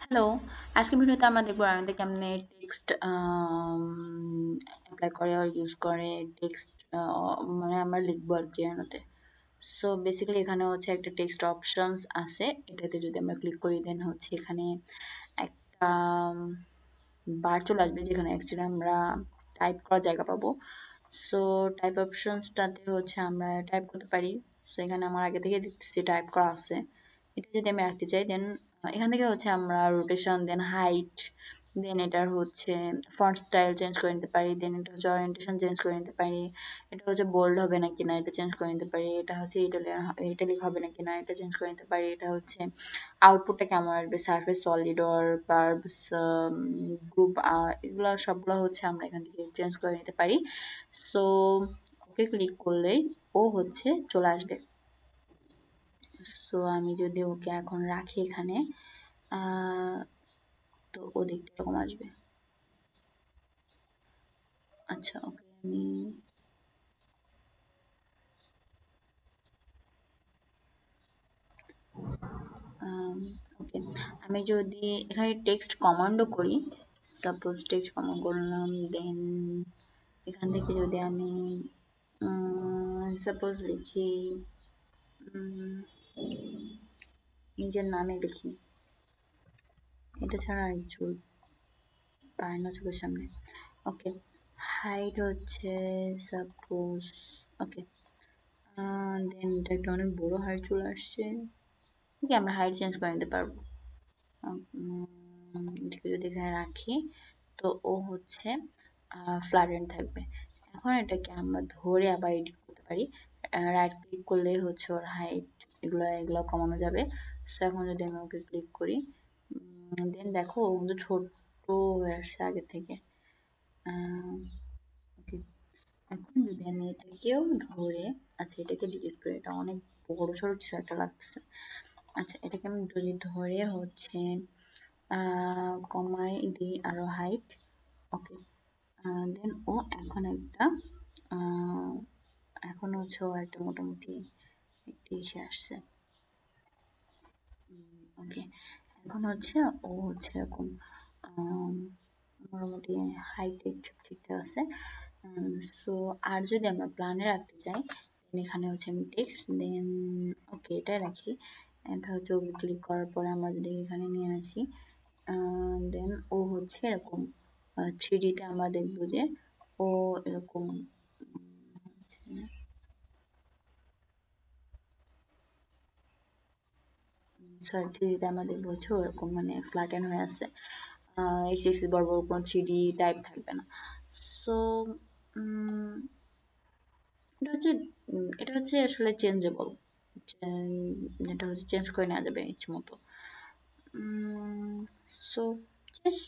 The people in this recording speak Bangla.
হ্যালো, আজকের ভিডিওতে আমরা দেখবো আমাদের কেমনে টেক্সট অ্যাপ্লাই করে আর ইউজ করে টেক্সট মানে আমরা লিখবো আর কি এনোতে। সো বেসিক্যালি এখানে হচ্ছে একটা টেক্সট অপশনস আছে, এটাতে যদি আমরা ক্লিক করি দেন হচ্ছে এখানে একটা বার চলে আসবে যেখানে অ্যাকচুয়ালি আমরা টাইপ করার জায়গা পাবো। সো টাইপ অপশনসটাতে হচ্ছে আমরা টাইপ করতে পারি। সো এখানে আমার আগে থেকে দেখতেছি টাইপ করা আছে। এটা যদি আমি রাখতে চাই দেন এখান থেকে হচ্ছে আমরা রোটেশন দেন হাইট দেন এটার হচ্ছে ফন্ট স্টাইল চেঞ্জ করে নিতে পারি, দেন এটা হচ্ছে ওরিয়েন্টেশন চেঞ্জ করে নিতে পারি, এটা হচ্ছে বোল্ড হবে নাকি না এটা চেঞ্জ করে নিতে পারি, এটা হচ্ছে ইটালিক হবে নাকি না এটা চেঞ্জ করে নিতে পারি, এটা হচ্ছে আউটপুটটা কেমন আসবে surface solid or verbs group, এগুলো সবগুলো হচ্ছে আমরা এখান থেকে চেঞ্জ করে নিতে পারি। সো ওকে ক্লিক করলেই ও হচ্ছে চলে আসবে। সো আমি যদি ওকে এখন রাখি এখানে তো ও দেখতে এরকম আসবে। আচ্ছা ওকে আমি ওকে আমি যদি এখানে টেক্সট কমান্ডও করি, সাপোজ টেক্সট কমান্ড করলাম দেন এখান থেকে যদি আমি সাপোজ লিখি নিজের নামে লিখি, এটা ছাড়া আর কিছু পায় না চোখের সামনে। ওকে হাইট হচ্ছে সাপোজ ওকে দেন এটা একটা অনেক বড় হাইট চলে আসছে। ওকে আমরা হাইট চেঞ্জ করে নিতে পারবো। এটাকে যদি এখানে রাখি তো ও হচ্ছে ফ্ল্যাটেন থাকবে। এখন এটাকে আমরা ধরে আবার এডিট করতে পারি, রাইট ক্লিক করলেই হচ্ছে ওর হাইট এগুলো এগুলো কমানো যাবে। সো এখন যদি আমি ওকে ক্লিক করি দেন দেখো ও কিন্তু ছোট হয়ে আসছে আগে থেকে। ওকে এখন যদি আমি এটাকেও ধরে, আচ্ছা এটাকে ডিলিট করি, এটা অনেক বড় সড়ো কিছু একটা লাগতেছে। আচ্ছা এটাকে আমি যদি ধরে হচ্ছে কমাই দিই আরো হাইট। ওকে দেন ও এখন একটা আহ, এখন হচ্ছে ও একটা মোটামুটি একটি ইসে আসছে। ওকে এখন হচ্ছে ও হচ্ছে এরকম আম, মোটামুটি হাইট ঠিকঠাক আছে। সো আর যদি আমরা প্ল্যানে রাখতে চাই then এখানে হচ্ছে আমি টেক্সট দেন ওকে এটাই রাখি। এটা হচ্ছে ওকে ক্লিক করার পরে আমরা যদি এখানে নিয়ে আসি দেন ও হচ্ছে এরকম থ্রি ডিতে আমরা দেখবো যে ও এরকম সরি থ্রি ডিতে আমরা দেখবো হচ্ছে ওরকম মানে ফ্ল্যাটেন হয়ে আছে, এক্স বরাবর কোনো থ্রি ডি টাইপ থাকবে না। সো এটা হচ্ছে আসলে চেঞ্জেবল, এটা হচ্ছে চেঞ্জ করে নেওয়া যাবে ইচ্ছে মতো। So yes